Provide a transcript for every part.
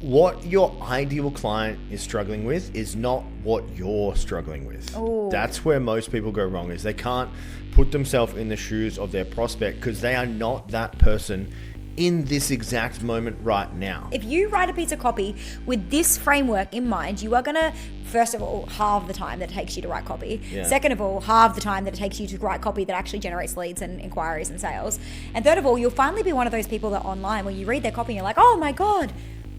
what your ideal client is struggling with is not what you're struggling with. Ooh. That's where most people go wrong, is they can't put themselves in the shoes of their prospect because they are not that person in this exact moment right now. If you write a piece of copy with this framework in mind, you are going to, first of all, halve the time that it takes you to write copy. Yeah. Second of all, halve the time that it takes you to write copy that actually generates leads and inquiries and sales. And third of all, you'll finally be one of those people that online, when you read their copy and you're like, oh my God,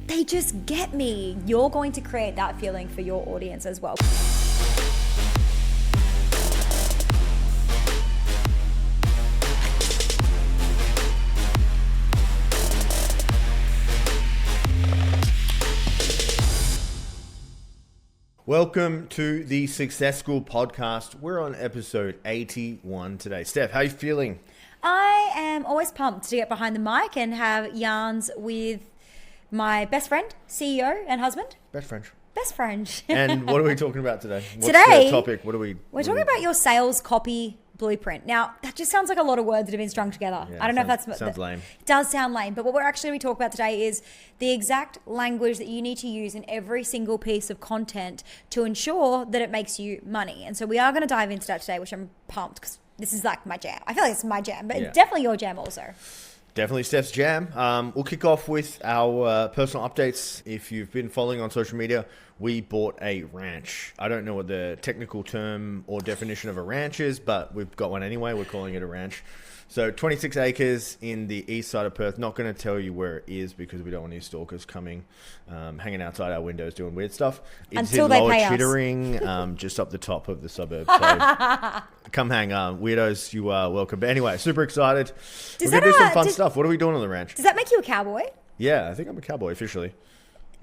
they just get me. You're going to create that feeling for your audience as well. Welcome to the Success School podcast. We're on episode 81 today. Steph, how are you feeling? I am always pumped to get behind the mic and have yarns with my best friend, CEO and husband. Best friend. Best friend. And what are we talking about today? What's Today, the topic? We're talking about your sales copy blueprint. Now, that just sounds like a lot of words that have been strung together. Yeah, I don't know if that's... Sounds lame. It does sound lame, but what we're actually going to talk about today is the exact language that you need to use in every single piece of content to ensure that it makes you money. And so we are going to dive into that today, which I'm pumped because this is like my jam. I feel like it's my jam, but it's definitely your jam also. Definitely Steph's jam. We'll kick off with our personal updates. If you've been following on social media, we bought a ranch. I don't know what the technical term or definition of a ranch is, but we've got one anyway. We're calling it a ranch. So 26 acres in the east side of Perth. Not going to tell you where it is because we don't want any stalkers coming, hanging outside our windows doing weird stuff. It's Until in they Lower pay us. Chittering, just up the top of the suburb. So come hang, weirdos. You are welcome. But anyway, super excited. We're going to do some fun stuff. What are we doing on the ranch? Does that make you a cowboy? Yeah, I think I'm a cowboy officially.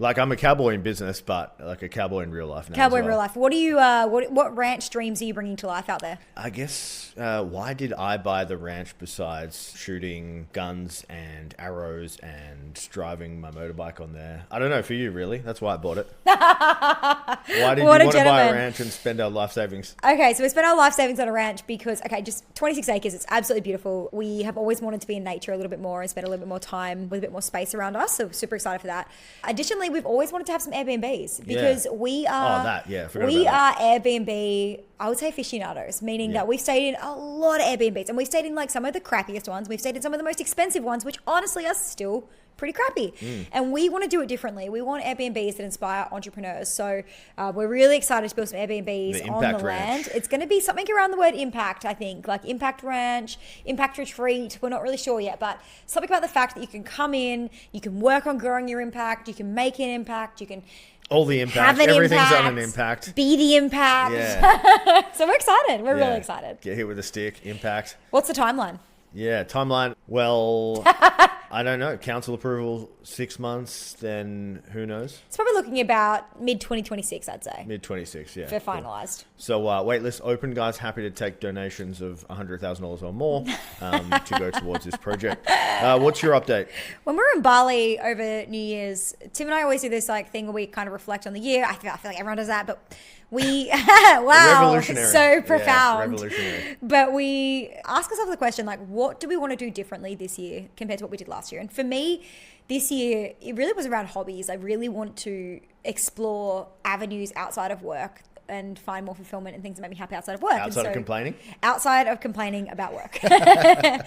Like, I'm a cowboy in business, but like a cowboy in real life now. Cowboy in real life. What do you? What ranch dreams are you bringing to life out there? I guess, why did I buy the ranch besides shooting guns and arrows and driving my motorbike on there? I don't know, for you, really. That's why I bought it. Why did you want to buy a ranch and spend our life savings? Okay, so we spent our life savings on a ranch because, just 26 acres. It's absolutely beautiful. We have always wanted to be in nature a little bit more and spend a little bit more time with a bit more space around us. So super excited for that. Additionally, we've always wanted to have some Airbnbs because we are Airbnb, I would say aficionados, meaning that we've stayed in a lot of Airbnbs and we've stayed in like some of the crappiest ones. We've stayed in some of the most expensive ones, which honestly are still pretty crappy. And we want to do it differently. We want Airbnbs that inspire entrepreneurs. So we're really excited to build some Airbnbs on the land. It's going to be something around the word impact, I think, like impact ranch, impact retreat. We're not really sure yet, but something about the fact that you can come in, you can work on growing your impact, you can make an impact, you can all the impact, everything's on an impact. Be the impact. Yeah. So we're excited. We're really excited. Get hit with a stick, impact. What's the timeline? Yeah, timeline. Well, I don't know. Council approval, 6 months, then who knows? It's probably looking about mid-2026, I'd say. Mid-26, yeah. For finalised. So waitlist open, guys. Happy to take donations of $100,000 or more to go towards this project. What's your update? When we were in Bali over New Year's, Tim and I always do this like thing where we kind of reflect on the year. I feel like everyone does that, but we wow, so profound. Yeah, revolutionary. But we ask ourselves the question, like, what do we want to do differently this year compared to what we did last year? And for me, this year, it really was around hobbies. I really want to explore avenues outside of work and find more fulfillment and things that make me happy outside of work. Outside of complaining? Outside of complaining about work. And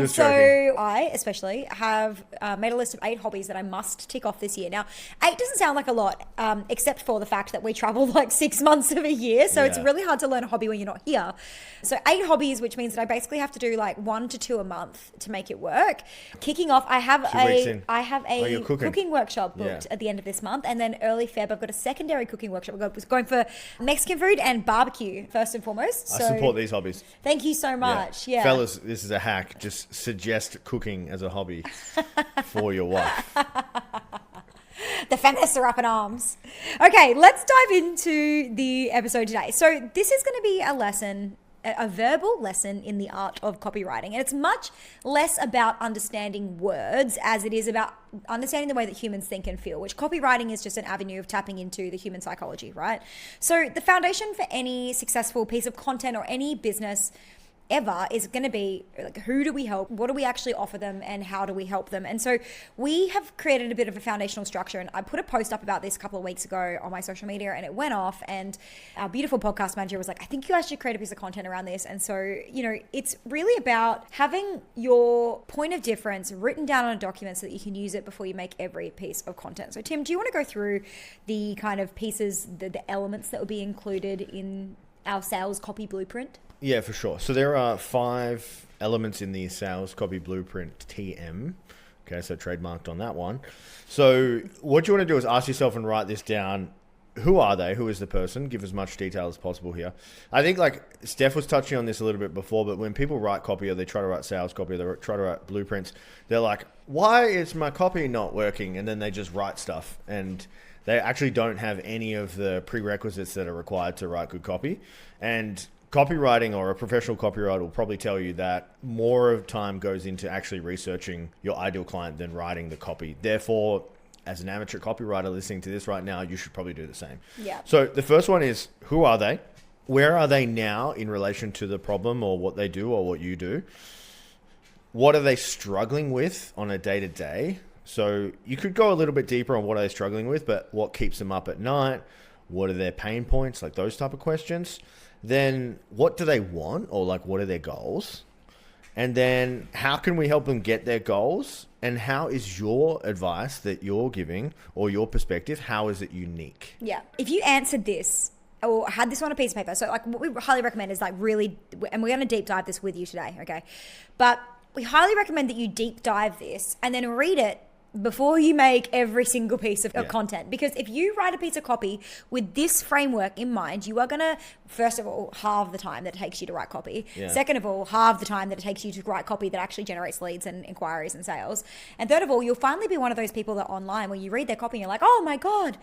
Just so joking. I especially have made a list of 8 hobbies that I must tick off this year. Now, 8 doesn't sound like a lot, except for the fact that we travel like 6 months of a year. So it's really hard to learn a hobby when you're not here. So 8 hobbies, which means that I basically have to do like 1 to 2 a month to make it work. Kicking off, I have a cooking workshop booked at the end of this month. And then early Feb, I've got a secondary cooking workshop. I was going for Mexican food and barbecue first and foremost. I support these hobbies. Thank you so much. Yeah. Fellas, this is a hack. Just suggest cooking as a hobby for your wife. The feminists are up in arms. Okay, let's dive into the episode today. So this is going to be a lesson, a verbal lesson in the art of copywriting. And it's much less about understanding words as it is about understanding the way that humans think and feel, which copywriting is just an avenue of tapping into the human psychology, right? So the foundation for any successful piece of content or any business ever is going to be like, who do we help? What do we actually offer them? And how do we help them? And so we have created a bit of a foundational structure. And I put a post up about this a couple of weeks ago on my social media, and it went off. And our beautiful podcast manager was like, I think you guys should create a piece of content around this. And so, it's really about having your point of difference written down on a document so that you can use it before you make every piece of content. So Tim, do you want to go through the kind of pieces, the elements that will be included in our sales copy blueprint? Yeah, for sure. So there are 5 elements in the sales copy blueprint TM. Okay, so trademarked on that one. So what you want to do is ask yourself and write this down. Who are they? Who is the person? Give as much detail as possible here. I think like Steph was touching on this a little bit before, but when people write copy or they try to write sales copy or they try to write blueprints, they're like, why is my copy not working? And then they just write stuff and they actually don't have any of the prerequisites that are required to write good copy. And copywriting or a professional copywriter will probably tell you that more of time goes into actually researching your ideal client than writing the copy. Therefore, as an amateur copywriter listening to this right now, you should probably do the same. Yeah. So the first one is, who are they? Where are they now in relation to the problem or what they do or what you do? What are they struggling with on a day-to-day? So you could go a little bit deeper on what are they struggling with, but what keeps them up at night? What are their pain points? Like those type of questions. Then what do they want, or like what are their goals? And then how can we help them get their goals? And how is your advice that you're giving or your perspective, how is it unique? Yeah. If you answered this or had this on a piece of paper, so like what we highly recommend is like really, and we're going to deep dive this with you today, okay? But we highly recommend that you deep dive this and then read it before you make every single piece of content. Because if you write a piece of copy with this framework in mind, you are going to, first of all, halve the time that it takes you to write copy. Yeah. Second of all, halve the time that it takes you to write copy that actually generates leads and inquiries and sales. And third of all, you'll finally be one of those people that online where you read their copy and you're like, oh my God,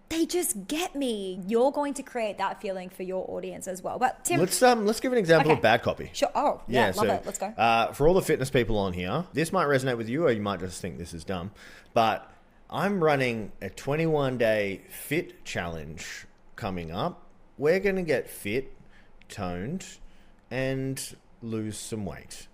they just get me. You're going to create that feeling for your audience as well. But Tim, let's give an example of bad copy. Sure. Oh, yeah, love it. Let's go. For all the fitness people on here, this might resonate with you, or you might just think this is dumb. But I'm running a 21-day fit challenge coming up. We're going to get fit, toned, and lose some weight.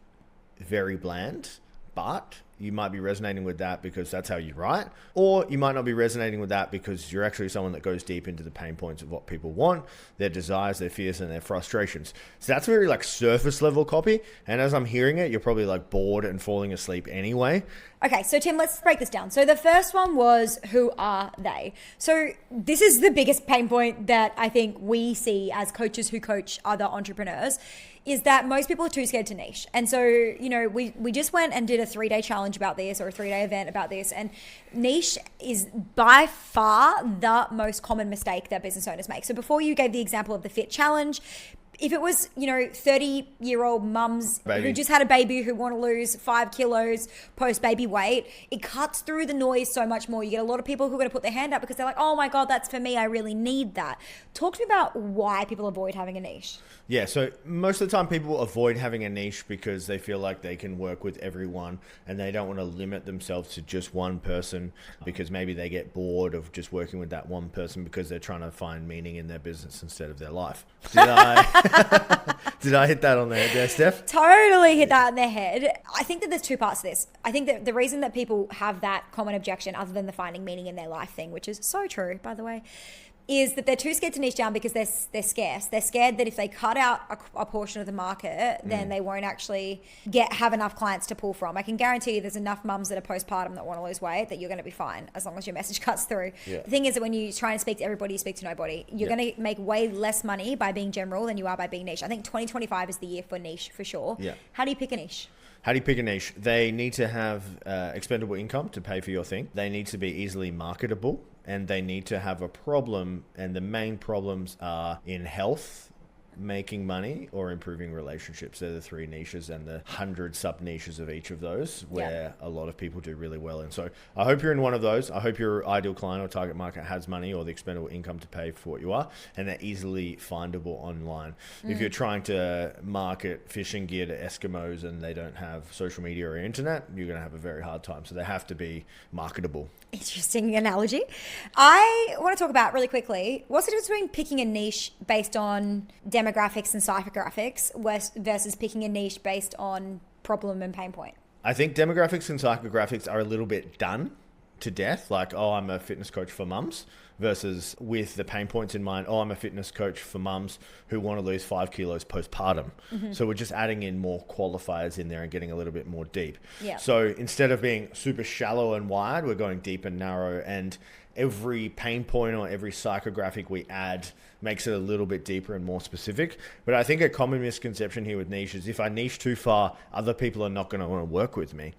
Very bland, but you might be resonating with that because that's how you write, or you might not be resonating with that because you're actually someone that goes deep into the pain points of what people want, their desires, their fears, and their frustrations. So that's very like surface level copy. And as I'm hearing it, you're probably like bored and falling asleep anyway. Okay, so Tim, let's break this down. So the first one was, who are they? So this is the biggest pain point that I think we see as coaches who coach other entrepreneurs, is that most people are too scared to niche. And so, we just went and did a 3-day challenge about this, or a 3-day event about this. And niche is by far the most common mistake that business owners make. So before you gave the example of the fit challenge, if it was, 30-year-old mums who just had a baby who want to lose 5 kilos post-baby weight, it cuts through the noise so much more. You get a lot of people who are going to put their hand up because they're like, oh my God, that's for me. I really need that. Talk to me about why people avoid having a niche. Yeah, so most of the time people avoid having a niche because they feel like they can work with everyone and they don't want to limit themselves to just one person because maybe they get bored of just working with that one person because they're trying to find meaning in their business instead of their life. Did I hit that on the head there, Steph? Totally hit that on the head. I think that there's 2 parts to this. I think that the reason that people have that common objection, other than the finding meaning in their life thing, which is so true, by the way, is that they're too scared to niche down because they're scarce. They're scared that if they cut out a portion of the market, then they won't actually have enough clients to pull from. I can guarantee you there's enough mums that are postpartum that want to lose weight that you're going to be fine as long as your message cuts through. Yeah. The thing is that when you try and speak to everybody, you speak to nobody. You're going to make way less money by being general than you are by being niche. I think 2025 is the year for niche for sure. Yeah. How do you pick a niche? How do you pick a niche? They need to have expendable income to pay for your thing. They need to be easily marketable, and they need to have a problem. And the main problems are in health, making money, or improving relationships. They're the 3 niches and the 100 sub niches of each of those where a lot of people do really well. And so I hope you're in one of those. I hope your ideal client or target market has money or the expendable income to pay for what you are, and they're easily findable online. If you're trying to market fishing gear to Eskimos and they don't have social media or internet, you're going to have a very hard time. So they have to be marketable. Interesting analogy. I want to talk about really quickly, what's the difference between picking a niche based on demographics demographics and psychographics versus picking a niche based on problem and pain point? I think demographics and psychographics are a little bit done to death. Like, oh, I'm a fitness coach for mums, versus with the pain points in mind, oh, I'm a fitness coach for mums who want to lose 5 kilos postpartum. So we're just adding in more qualifiers in there and getting a little bit more deep. Yeah. So instead of being super shallow and wide, we're going deep and narrow, and every pain point or every psychographic we add makes it a little bit deeper and more specific. But I think a common misconception here with niche is if I niche too far, other people are not going to want to work with me.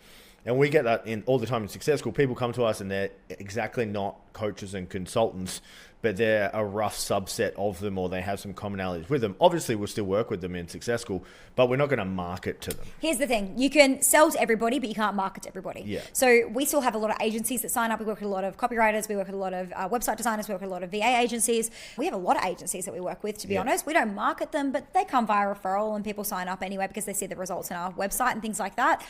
And we get that in all the time in Success School. People come to us and they're exactly not coaches and consultants, but they're a rough subset of them, or they have some commonalities with them. Obviously, we'll still work with them in Success School, but we're not going to market to them. Here's the thing. You can sell to everybody, but you can't market to everybody. Yeah. So we still have a lot of agencies that sign up. We work with a lot of copywriters. We work with a lot of website designers. We work with a lot of VA agencies. We have a lot of agencies that we work with, to be honest. We don't market them, but they come via referral and people sign up anyway because they see the results in our website and things like that.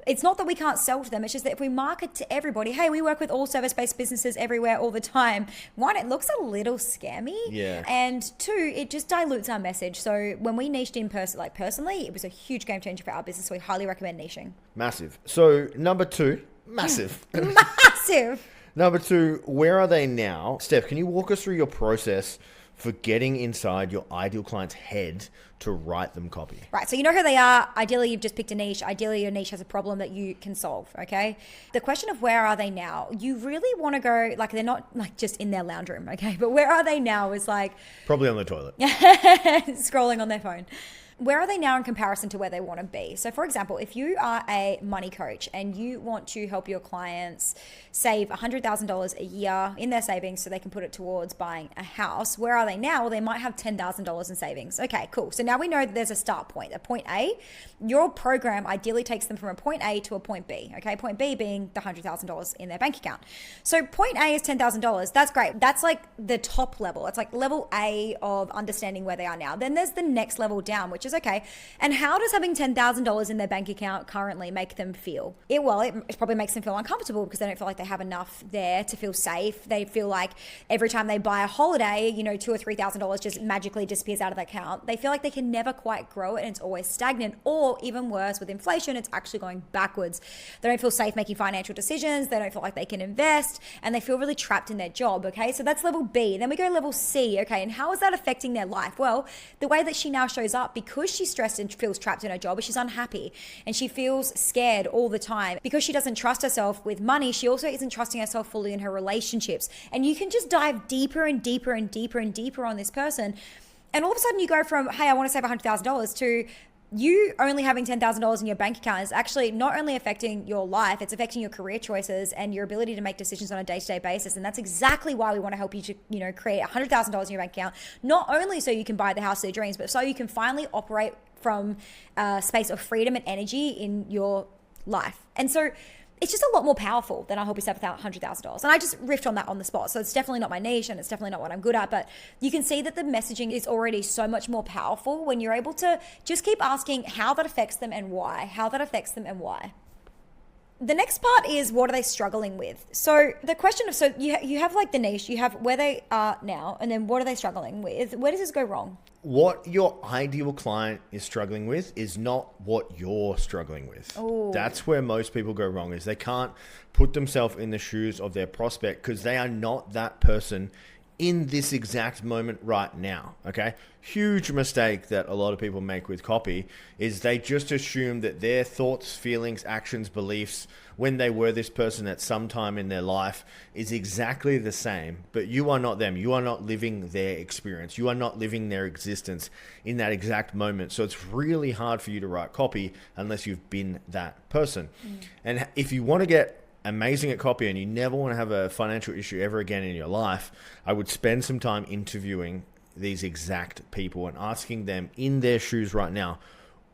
It's not that we can't sell to them. It's just that if we market to everybody, hey, we work with all service-based businesses everywhere all the time. One, it looks a little scammy. Yeah. And two, it just dilutes our message. So when we niched in personally, it was a huge game changer for our business. So we highly recommend niching. Massive. So number 2, massive. Massive. Number 2, where are they now? Steph, can you walk us through your process for getting inside your ideal client's head to write them copy? Right. So you know who they are. Ideally, you've just picked a niche. Ideally, your niche has a problem that you can solve. Okay. The question of where are they now, you really want to go, like, they're not like just in their lounge room. Okay. But where are they now is like probably on the toilet. scrolling on their phone. Where are they now in comparison to where they want to be? So for example, if you are a money coach and you want to help your clients save $100,000 a year in their savings so they can put it towards buying a house, where are they now? Well, they might have $10,000 in savings. Okay, cool. So now we know that there's a start point. At point A, your program ideally takes them from a point A to a point B. Okay, point B being the $100,000 in their bank account. So point A is $10,000. That's great. That's like the top level. It's like level A of understanding where they are now. Then there's the next level down, which is okay. And how does having $10,000 in their bank account currently make them feel? It probably makes them feel uncomfortable because they don't feel like they have enough there to feel safe. They feel like every time they buy a holiday, $2,000 or $3,000 just magically disappears out of their account. They feel like they can never quite grow it and it's always stagnant, or even worse, with inflation, it's actually going backwards. They don't feel safe making financial decisions. They don't feel like they can invest, and they feel really trapped in their job. Okay, so that's level B. Then we go level C. Okay, and how is that affecting their life? Well, the way that she now shows up, because she's stressed and feels trapped in her job, she's unhappy and she feels scared all the time. Because she doesn't trust herself with money, she also isn't trusting herself fully in her relationships. And you can just dive deeper and deeper and deeper and deeper on this person. And all of a sudden you go from, hey, I want to save $100,000 to you only having $10,000 in your bank account is actually not only affecting your life, it's affecting your career choices and your ability to make decisions on a day-to-day basis. And that's exactly why we want to help you to, create $100,000 in your bank account, not only so you can buy the house of your dreams, but so you can finally operate from a space of freedom and energy in your life. And so it's just a lot more powerful than I'll help you save $100,000. And I just riffed on that on the spot. So it's definitely not my niche and it's definitely not what I'm good at, but you can see that the messaging is already so much more powerful when you're able to just keep asking how that affects them and why, how that affects them and why. The next part is, what are they struggling with? So the question of, so you have like the niche, you have where they are now, and then what are they struggling with? Where does this go wrong? What your ideal client is struggling with is not what you're struggling with. Ooh. That's where most people go wrong, is they can't put themselves in the shoes of their prospect because they are not that person in this exact moment right now. Okay. Huge mistake that a lot of people make with copy is they just assume that their thoughts, feelings, actions, beliefs when they were this person at some time in their life is exactly the same, but you are not them. You are not living their experience. You are not living their existence in that exact moment. So it's really hard for you to write copy unless you've been that person. And if you want to get amazing at copy and you never want to have a financial issue ever again in your life, I would spend some time interviewing these exact people and asking them in their shoes right now,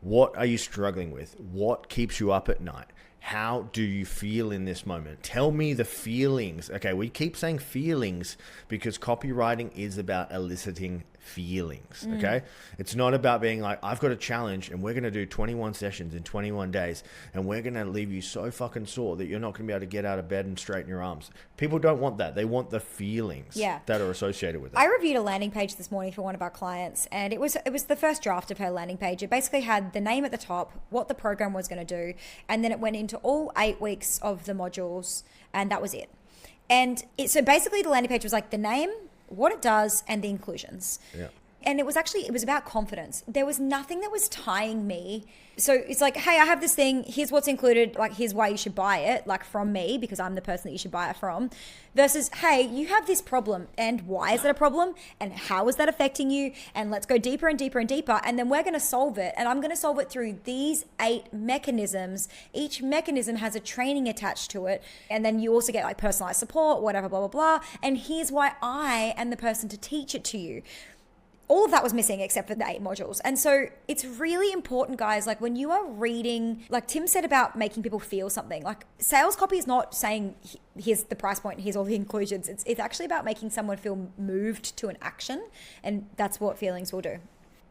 what are you struggling with? What keeps you up at night? How do you feel in this moment? Tell me the feelings. Okay, we keep saying feelings because copywriting is about eliciting feelings. Okay. It's not about being like, I've got a challenge and we're going to do 21 sessions in 21 days and we're going to leave you so fucking sore that you're not going to be able to get out of bed and straighten your arms. People don't want that. They want the feelings that are associated with it. I reviewed a landing page this morning for one of our clients, and it was the first draft of her landing page. It basically had the name at the top, what the program was going to do, and then it went into all 8 weeks of the modules, and that was it. And so basically the landing page was like the name, what it does, and the inclusions. Yeah. And it was about confidence. There was nothing that was tying me. So it's like, hey, I have this thing. Here's what's included. Like, here's why you should buy it, like from me, because I'm the person that you should buy it from. Versus, hey, you have this problem. And why is that a problem? And how is that affecting you? And let's go deeper and deeper and deeper. And then we're going to solve it. And I'm going to solve it through these 8 mechanisms. Each mechanism has a training attached to it. And then you also get like personalized support, whatever, blah, blah, blah. And here's why I am the person to teach it to you. All of that was missing except for the 8 modules. And so it's really important, guys, like when you are reading, like Tim said about making people feel something, like sales copy is not saying, here's the price point, here's all the inclusions. It's actually about making someone feel moved to an action. And that's what feelings will do.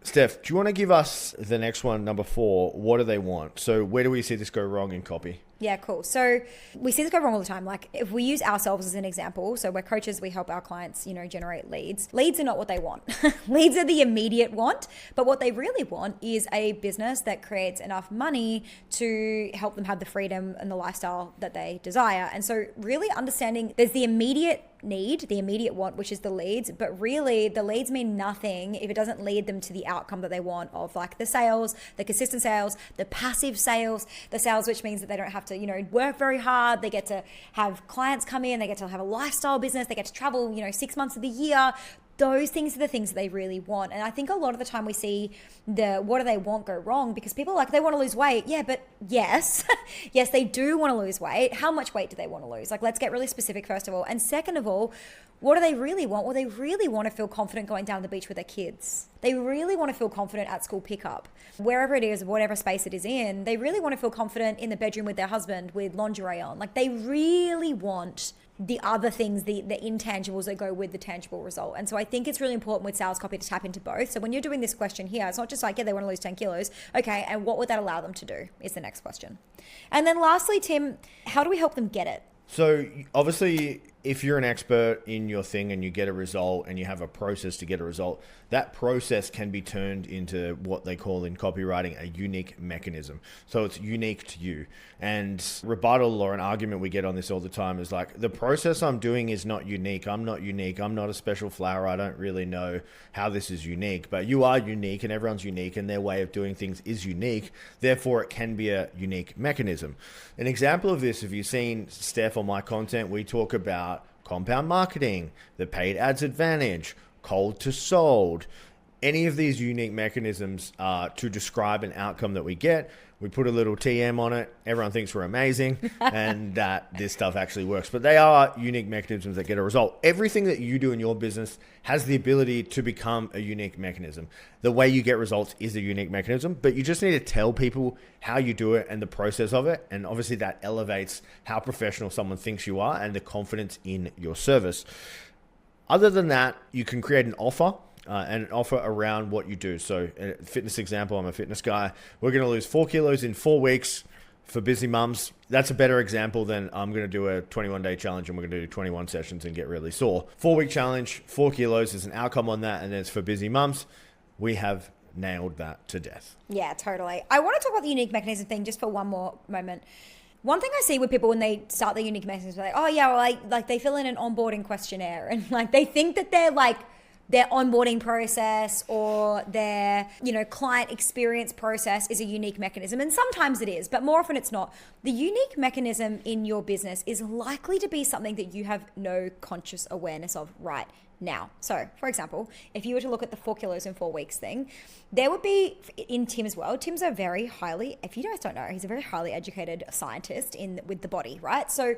Steph, do you want to give us the next one, number 4? What do they want? So where do we see this go wrong in copy? Yeah, cool. So we see this go wrong all the time. Like if we use ourselves as an example, so we're coaches, we help our clients, generate leads. Leads are not what they want. Leads are the immediate want, but what they really want is a business that creates enough money to help them have the freedom and the lifestyle that they desire. And so really understanding there's the immediate need, the immediate want, which is the leads, but really the leads mean nothing if it doesn't lead them to the outcome that they want of like the sales, the consistent sales, the passive sales, the sales which means that they don't have to, work very hard. They get to have clients come in, they get to have a lifestyle business, they get to travel, 6 months of the year. Those things are the things that they really want. And I think a lot of the time we see the what do they want go wrong because people are like, they want to lose weight. Yeah, but yes, yes, they do want to lose weight. How much weight do they want to lose? Like, let's get really specific first of all. And second of all, what do they really want? Well, they really want to feel confident going down to the beach with their kids. They really want to feel confident at school pickup. Wherever it is, whatever space it is in, they really want to feel confident in the bedroom with their husband with lingerie on. Like they really want the other things, the intangibles that go with the tangible result. And so I think it's really important with sales copy to tap into both. So when you're doing this question here, it's not just like, yeah, they want to lose 10 kilos. Okay, and what would that allow them to do is the next question. And then lastly, Tim, how do we help them get it? So obviously, if you're an expert in your thing and you get a result and you have a process to get a result, that process can be turned into what they call in copywriting a unique mechanism. So it's unique to you. And rebuttal or an argument we get on this all the time is like, the process I'm doing is not unique. I'm not unique. I'm not a special flower. I don't really know how this is unique, but you are unique and everyone's unique and their way of doing things is unique. Therefore, it can be a unique mechanism. An example of this, if you've seen Steph on my content, we talk about compound marketing, the paid ads advantage, cold to sold. Any of these unique mechanisms to describe an outcome that we get. We put a little TM on it. Everyone thinks we're amazing and that this stuff actually works. But they are unique mechanisms that get a result. Everything that you do in your business has the ability to become a unique mechanism. The way you get results is a unique mechanism, but you just need to tell people how you do it and the process of it. And obviously that elevates how professional someone thinks you are and the confidence in your service. Other than that, you can create an offer. And an offer around what you do. So fitness example, I'm a fitness guy. We're going to lose 4 kilos in 4 weeks for busy mums. That's a better example than I'm going to do a 21-day challenge and we're going to do 21 sessions and get really sore. 4-week challenge, 4 kilos is an outcome on that. And it's for busy mums. We have nailed that to death. Yeah, totally. I want to talk about the unique mechanism thing just for one more moment. One thing I see with people when they start their unique mechanism, they're like, oh yeah, well, like they fill in an onboarding questionnaire and like they think that they're like, their onboarding process or their, client experience process is a unique mechanism. And sometimes it is, but more often it's not. The unique mechanism in your business is likely to be something that you have no conscious awareness of right now. So, for example, if you were to look at the 4 kilos in 4 weeks thing, there would be, in Tim's world, Tim's a very highly, if you guys don't know, he's a very highly educated scientist with the body, right? So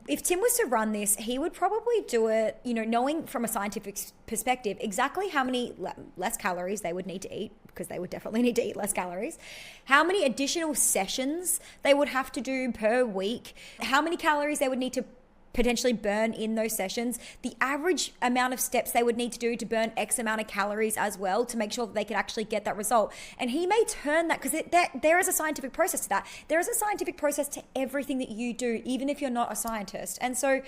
if Tim was to run this, he would probably do it, knowing from a scientific perspective exactly how many less calories they would need to eat, because they would definitely need to eat less calories, how many additional sessions they would have to do per week, how many calories they would need to potentially burn in those sessions, the average amount of steps they would need to do to burn X amount of calories as well to make sure that they could actually get that result. And he may turn that, because there is a scientific process to that. There is a scientific process to everything that you do, even if you're not a scientist. And so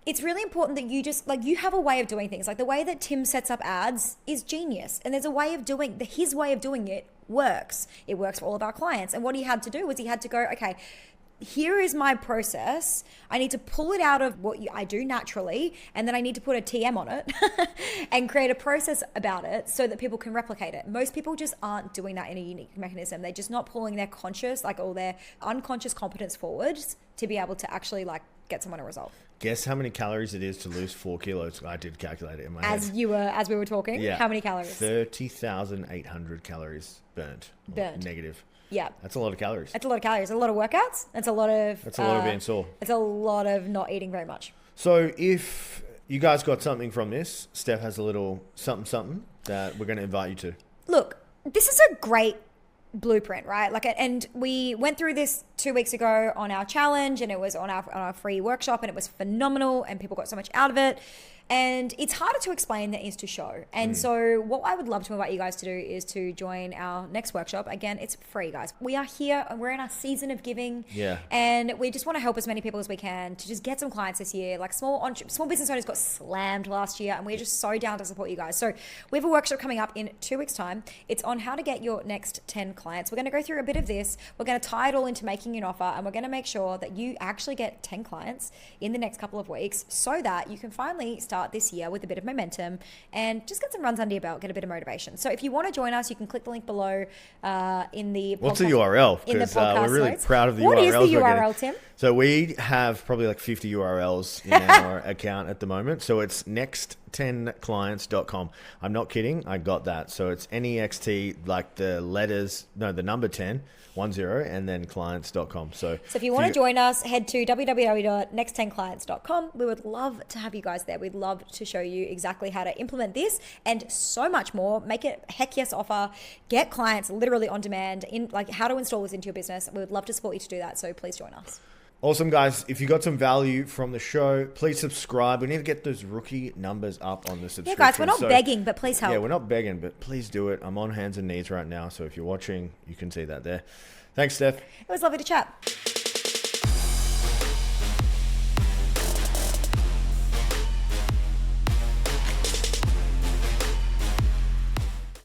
it's really important that you just, like, you have a way of doing things. Like the way that Tim sets up ads is genius. And there's a way of doing, his way of doing it works. It works for all of our clients. And what he had to do was he had to go, okay, here is my process. I need to pull it out of what I do naturally, and then I need to put a TM on it and create a process about it so that people can replicate it. Most people just aren't doing that in a unique mechanism. They're just not pulling their conscious, like all their unconscious competence forwards to be able to actually like get someone a result. Guess how many calories it is to lose 4 kilos? I did calculate it in my head. As we were talking, yeah. How many calories? 30,800 calories burnt. Negative. Yeah. That's a lot of calories. That's a lot of calories. A lot of workouts. That's a lot of being sore. It's a lot of not eating very much. So if you guys got something from this, Steph has a little something that we're going to invite you to. Look, this is a great blueprint, right? Like, and we went through this 2 weeks ago on our challenge, and it was on our free workshop, and it was phenomenal, and people got so much out of it. And it's harder to explain than it is to show. And so what I would love to invite you guys to do is to join our next workshop. Again, it's free, guys. We are here and we're in our season of giving. Yeah. And we just want to help as many people as we can to just get some clients this year. Like small business owners got slammed last year, and we're just so down to support you guys. So we have a workshop coming up in 2 weeks' time. It's on how to get your next 10 clients. We're going to go through a bit of this. We're going to tie it all into making an offer, and we're going to make sure that you actually get 10 clients in the next couple of weeks so that you can finally start this year with a bit of momentum and just get some runs under your belt, get a bit of motivation. So if you want to join us, you can click the link below in the What's the URL? Because we're really notes. proud of the URLs. What is the URL, Tim? So we have probably like 50 URLs in our account at the moment. So it's next10clients.com. I'm not kidding. I got that. So it's NEXT, like the number 10, 10, and then clients.com. So if you want to join us, head to www.next10clients.com. We would love to have you guys there. We'd love to show you exactly how to implement this and so much more. Make it heck yes offer. Get clients literally on demand, in like how to install this into your business. We would love to support you to do that. So please join us. Awesome, guys. If you got some value from the show, please subscribe. We need to get those rookie numbers up on the subscription. Yeah, guys, we're not begging, but please help. Yeah, we're not begging, but please do it. I'm on hands and knees right now. So if you're watching, you can see that there. Thanks, Steph. It was lovely to chat.